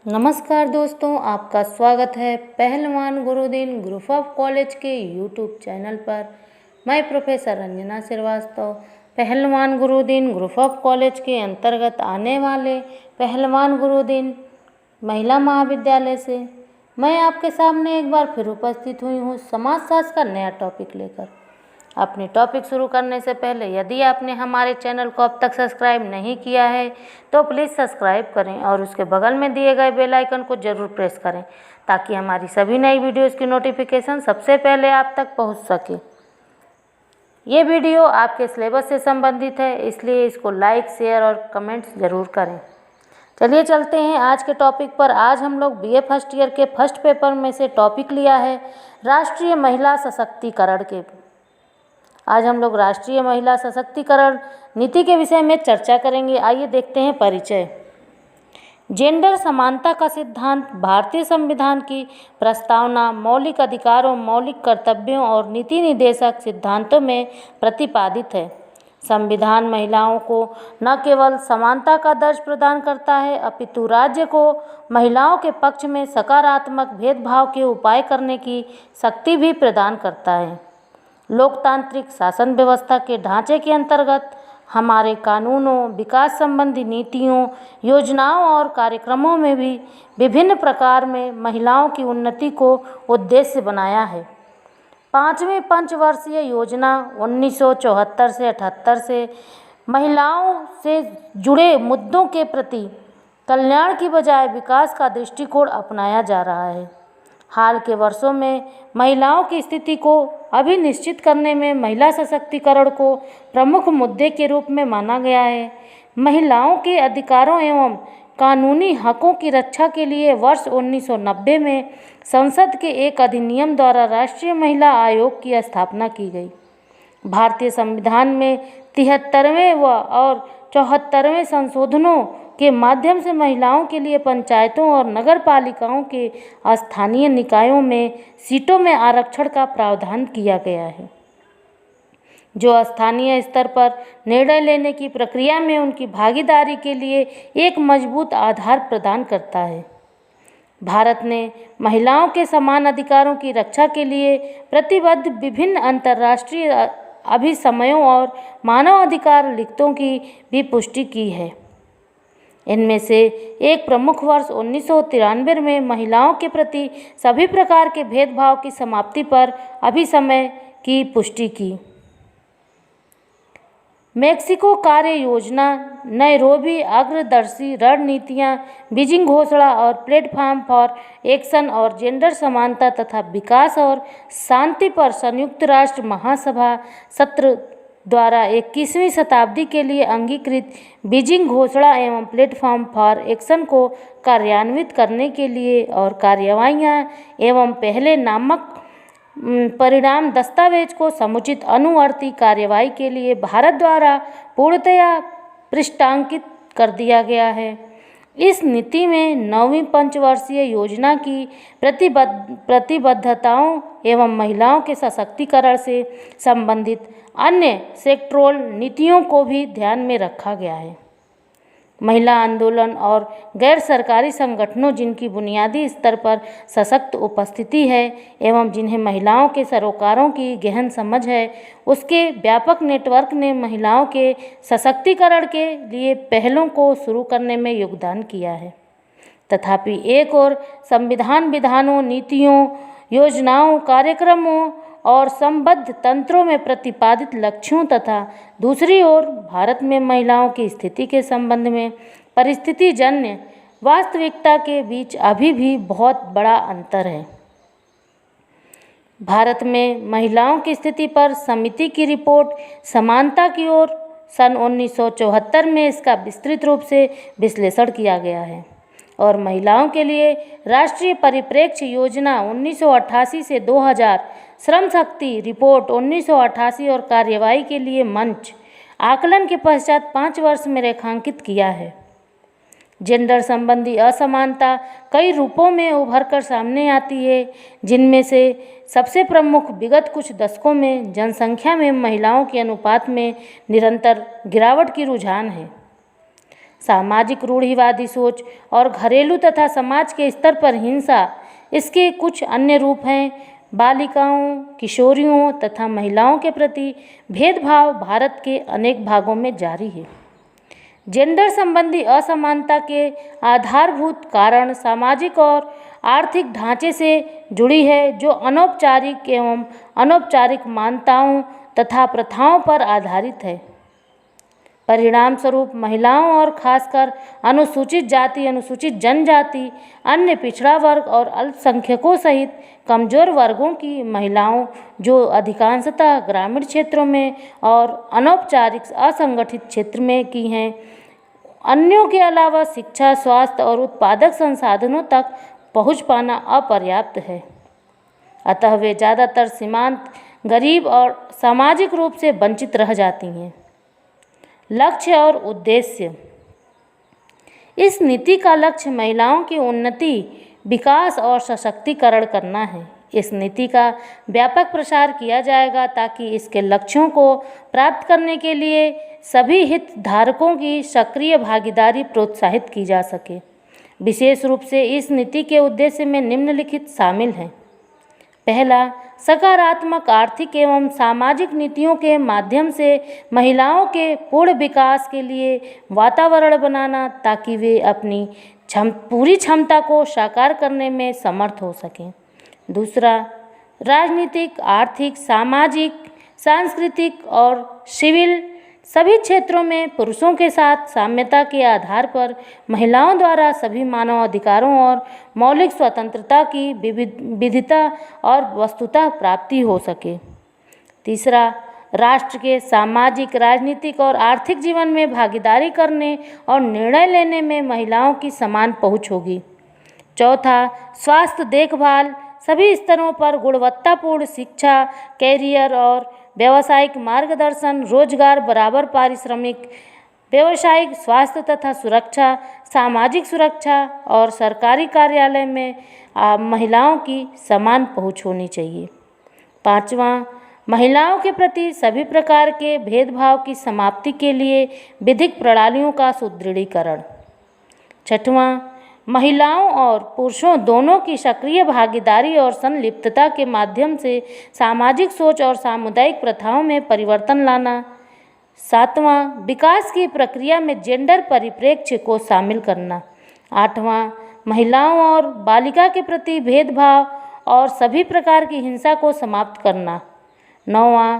नमस्कार दोस्तों, आपका स्वागत है पहलवान गुरुदीन ग्रुप ऑफ कॉलेज के यूट्यूब चैनल पर। मैं प्रोफेसर रंजना श्रीवास्तव पहलवान गुरुदीन ग्रुप ऑफ कॉलेज के अंतर्गत आने वाले पहलवान गुरुदीन महिला महाविद्यालय से मैं आपके सामने एक बार फिर उपस्थित हुई हूँ समाजशास्त्र का नया टॉपिक लेकर। अपने टॉपिक शुरू करने से पहले यदि आपने हमारे चैनल को अब तक सब्सक्राइब नहीं किया है तो प्लीज़ सब्सक्राइब करें और उसके बगल में दिए गए बेल आइकन को ज़रूर प्रेस करें ताकि हमारी सभी नई वीडियोज़ की नोटिफिकेशन सबसे पहले आप तक पहुंच सके। ये वीडियो आपके सिलेबस से संबंधित है, इसलिए इसको लाइक, शेयर और कमेंट्स ज़रूर करें। चलिए चलते हैं आज के टॉपिक पर। आज हम लोग बीए फर्स्ट ईयर के फर्स्ट पेपर में से टॉपिक लिया है राष्ट्रीय महिला सशक्तिकरण के। आज हम लोग राष्ट्रीय महिला सशक्तिकरण नीति के विषय में चर्चा करेंगे। आइए देखते हैं परिचय। जेंडर समानता का सिद्धांत भारतीय संविधान की प्रस्तावना, मौलिक अधिकारों, मौलिक कर्तव्यों और नीति निर्देशक सिद्धांतों में प्रतिपादित है। संविधान महिलाओं को न केवल समानता का दर्ज प्रदान करता है अपितु राज्य को महिलाओं के पक्ष में सकारात्मक भेदभाव के उपाय करने की शक्ति भी प्रदान करता है। लोकतांत्रिक शासन व्यवस्था के ढांचे के अंतर्गत हमारे कानूनों, विकास संबंधी नीतियों, योजनाओं और कार्यक्रमों में भी विभिन्न प्रकार में महिलाओं की उन्नति को उद्देश्य बनाया है। 5वीं पंचवर्षीय योजना 1974 से 78 से महिलाओं से जुड़े मुद्दों के प्रति कल्याण की बजाय विकास का दृष्टिकोण अपनाया जा रहा है। हाल के वर्षों में महिलाओं की स्थिति को अभी निश्चित करने में महिला सशक्तिकरण को प्रमुख मुद्दे के रूप में माना गया है। महिलाओं के अधिकारों एवं कानूनी हकों की रक्षा के लिए वर्ष 1990 में संसद के एक अधिनियम द्वारा राष्ट्रीय महिला आयोग की स्थापना की गई। भारतीय संविधान में 73वें और 74वें संशोधनों के माध्यम से महिलाओं के लिए पंचायतों और नगर पालिकाओं के स्थानीय निकायों में सीटों में आरक्षण का प्रावधान किया गया है, जो स्थानीय स्तर पर निर्णय लेने की प्रक्रिया में उनकी भागीदारी के लिए एक मजबूत आधार प्रदान करता है। भारत ने महिलाओं के समान अधिकारों की रक्षा के लिए प्रतिबद्ध विभिन्न अंतर्राष्ट्रीय अभिसमयों और मानवाधिकार लिखतों की भी पुष्टि की है। इनमें से एक प्रमुख वर्ष 1993 में महिलाओं के प्रति सभी प्रकार के भेदभाव की समाप्ति पर अभिसमय की पुष्टि की। मेक्सिको कार्य योजना, नैरोबी अग्रदर्शी रणनीतियाँ, बीजिंग घोषणा और प्लेटफॉर्म फॉर एक्शन और जेंडर समानता तथा विकास और शांति पर संयुक्त राष्ट्र महासभा सत्र द्वारा 21वीं शताब्दी के लिए अंगीकृत बीजिंग घोषणा एवं प्लेटफॉर्म फॉर एक्शन को कार्यान्वित करने के लिए और कार्रवाइयाँ एवं पहले नामक परिणाम दस्तावेज को समुचित अनुवर्ती कार्रवाई के लिए भारत द्वारा पूर्णतया पृष्ठांकित कर दिया गया है। इस नीति में 9वीं पंचवर्षीय योजना की प्रतिबद्धताओं एवं महिलाओं के सशक्तिकरण से संबंधित अन्य सेक्टोरल नीतियों को भी ध्यान में रखा गया है। महिला आंदोलन और गैर सरकारी संगठनों जिनकी बुनियादी स्तर पर सशक्त उपस्थिति है एवं जिन्हें महिलाओं के सरोकारों की गहन समझ है, उसके व्यापक नेटवर्क ने महिलाओं के सशक्तिकरण के लिए पहलों को शुरू करने में योगदान किया है। तथापि एक ओर संविधान विधानों, नीतियों, योजनाओं, कार्यक्रमों और संबद्ध तंत्रों में प्रतिपादित लक्ष्यों तथा दूसरी ओर भारत में महिलाओं की स्थिति के संबंध में परिस्थितिजन्य वास्तविकता के बीच अभी भी बहुत बड़ा अंतर है। भारत में महिलाओं की स्थिति पर समिति की रिपोर्ट समानता की ओर सन 1974 में इसका विस्तृत रूप से विश्लेषण किया गया है और महिलाओं के लिए राष्ट्रीय परिप्रेक्ष्य योजना 1988 से 2000, श्रम शक्ति रिपोर्ट 1988 और कार्यवाही के लिए मंच आकलन के पश्चात 5 वर्ष में रेखांकित किया है। जेंडर संबंधी असमानता कई रूपों में उभर कर सामने आती है, जिनमें से सबसे प्रमुख विगत कुछ दशकों में जनसंख्या में महिलाओं के अनुपात में निरंतर गिरावट की रुझान है। सामाजिक रूढ़िवादी सोच और घरेलू तथा समाज के स्तर पर हिंसा इसके कुछ अन्य रूप हैं। बालिकाओं, किशोरियों तथा महिलाओं के प्रति भेदभाव भारत के अनेक भागों में जारी है। जेंडर संबंधी असमानता के आधारभूत कारण सामाजिक और आर्थिक ढांचे से जुड़ी है, जो अनौपचारिक एवं अनौपचारिक मान्यताओं तथा प्रथाओं पर आधारित है। परिणाम स्वरूप महिलाओं और खासकर अनुसूचित जाति, अनुसूचित जनजाति, अन्य पिछड़ा वर्ग और अल्पसंख्यकों सहित कमजोर वर्गों की महिलाओं, जो अधिकांशतः ग्रामीण क्षेत्रों में और अनौपचारिक असंगठित क्षेत्र में की हैं, अन्यों के अलावा शिक्षा, स्वास्थ्य और उत्पादक संसाधनों तक पहुंच पाना अपर्याप्त है। अतः वे ज़्यादातर सीमांत, गरीब और सामाजिक रूप से वंचित रह जाती हैं। लक्ष्य और उद्देश्य। इस नीति का लक्ष्य महिलाओं की उन्नति, विकास और सशक्तिकरण करना है। इस नीति का व्यापक प्रसार किया जाएगा ताकि इसके लक्ष्यों को प्राप्त करने के लिए सभी हितधारकों की सक्रिय भागीदारी प्रोत्साहित की जा सके। विशेष रूप से इस नीति के उद्देश्य में निम्नलिखित शामिल हैं। पहला, सकारात्मक आर्थिक एवं सामाजिक नीतियों के माध्यम से महिलाओं के पूर्ण विकास के लिए वातावरण बनाना ताकि वे अपनी पूरी क्षमता को साकार करने में समर्थ हो सकें। दूसरा, राजनीतिक, आर्थिक, सामाजिक, सांस्कृतिक और सिविल सभी क्षेत्रों में पुरुषों के साथ साम्यता के आधार पर महिलाओं द्वारा सभी मानव अधिकारों और मौलिक स्वतंत्रता की विविधता और वस्तुतः प्राप्ति हो सके। तीसरा, राष्ट्र के सामाजिक, राजनीतिक और आर्थिक जीवन में भागीदारी करने और निर्णय लेने में महिलाओं की समान पहुंच होगी। चौथा, स्वास्थ्य देखभाल, सभी स्तरों पर गुणवत्तापूर्ण शिक्षा, कैरियर और व्यावसायिक मार्गदर्शन, रोजगार, बराबर पारिश्रमिक, व्यावसायिक स्वास्थ्य तथा सुरक्षा, सामाजिक सुरक्षा और सरकारी कार्यालय में महिलाओं की समान पहुंच होनी चाहिए। पाँचवां, महिलाओं के प्रति सभी प्रकार के भेदभाव की समाप्ति के लिए विधिक प्रणालियों का सुदृढ़ीकरण। छठवां, महिलाओं और पुरुषों दोनों की सक्रिय भागीदारी और संलिप्तता के माध्यम से सामाजिक सोच और सामुदायिक प्रथाओं में परिवर्तन लाना। सातवां, विकास की प्रक्रिया में जेंडर परिप्रेक्ष्य को शामिल करना। आठवां, महिलाओं और बालिका के प्रति भेदभाव और सभी प्रकार की हिंसा को समाप्त करना। नौवां,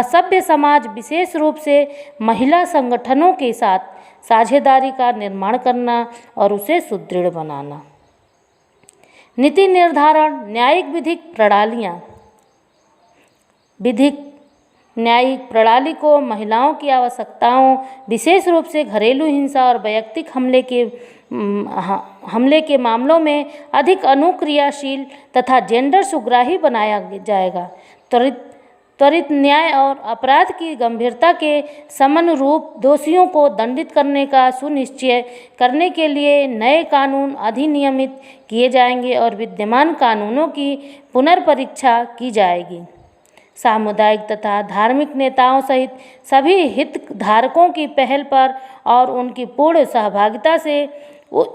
सभ्य समाज विशेष रूप से महिला संगठनों के साथ साझेदारी का निर्माण करना और उसे सुदृढ़ बनाना। नीति निर्धारण, न्यायिक विधिक प्रणालियाँ। विधिक न्यायिक प्रणाली को महिलाओं की आवश्यकताओं, विशेष रूप से घरेलू हिंसा और वैयक्तिक हमले के मामलों में अधिक अनुक्रियाशील तथा जेंडर सुग्राही बनाया जाएगा। त्वरित न्याय और अपराध की गंभीरता के समनुरूप दोषियों को दंडित करने का सुनिश्चय करने के लिए नए कानून अधिनियमित किए जाएंगे और विद्यमान कानूनों की पुनर्परीक्षा की जाएगी। सामुदायिक तथा धार्मिक नेताओं सहित सभी हितधारकों की पहल पर और उनकी पूर्ण सहभागिता से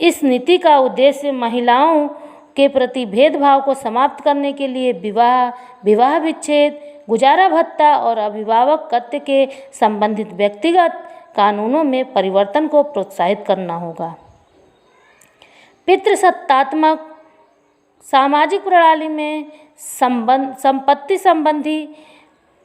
इस नीति का उद्देश्य महिलाओं के प्रति भेदभाव को समाप्त करने के लिए विवाह विच्छेद, गुजारा भत्ता और अभिभावकत्व के संबंधित व्यक्तिगत कानूनों में परिवर्तन को प्रोत्साहित करना होगा। पितृसत्तात्मक सामाजिक प्रणाली में संपत्ति संबंधी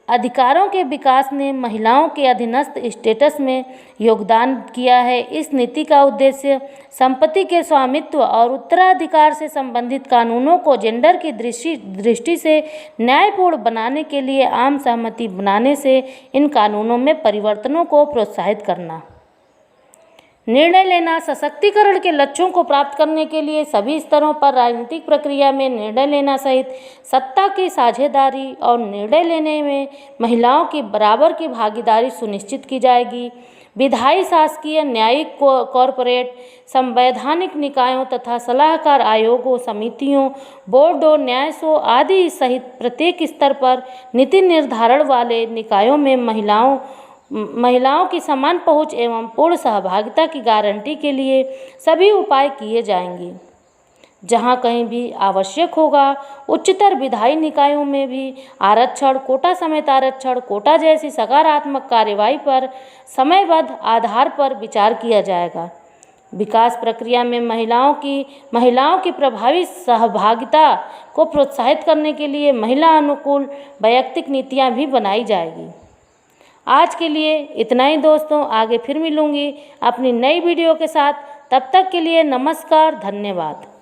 अधिकारों के विकास ने महिलाओं के अधीनस्थ स्टेटस में योगदान किया है। इस नीति का उद्देश्य संपत्ति के स्वामित्व और उत्तराधिकार से संबंधित कानूनों को जेंडर की दृष्टि से न्यायपूर्ण बनाने के लिए आम सहमति बनाने से इन कानूनों में परिवर्तनों को प्रोत्साहित करना। निर्णय लेना, सशक्तिकरण के लक्ष्यों को प्राप्त करने के लिए सभी स्तरों पर राजनीतिक प्रक्रिया में निर्णय लेना सहित सत्ता की साझेदारी और निर्णय लेने में महिलाओं की बराबर की भागीदारी सुनिश्चित की जाएगी। विधायी, शासकीय, न्यायिक, कॉरपोरेट, संवैधानिक निकायों तथा सलाहकार आयोगों, समितियों, बोर्डों, न्यासों आदि सहित प्रत्येक स्तर पर नीति निर्धारण वाले निकायों में महिलाओं महिलाओं की समान पहुंच एवं पूर्ण सहभागिता की गारंटी के लिए सभी उपाय किए जाएंगे। जहां कहीं भी आवश्यक होगा, उच्चतर विधायी निकायों में भी आरक्षण, कोटा समेत आरक्षण, कोटा जैसी सकारात्मक कार्यवाही पर समयबद्ध आधार पर विचार किया जाएगा। विकास प्रक्रिया में महिलाओं की प्रभावी सहभागिता को प्रोत्साहित करने के लिए महिला अनुकूल वैयक्तिक नीतियां भी बनाई जाएगी। आज के लिए इतना ही दोस्तों, आगे फिर मिलूंगी अपनी नई वीडियो के साथ। तब तक के लिए नमस्कार, धन्यवाद।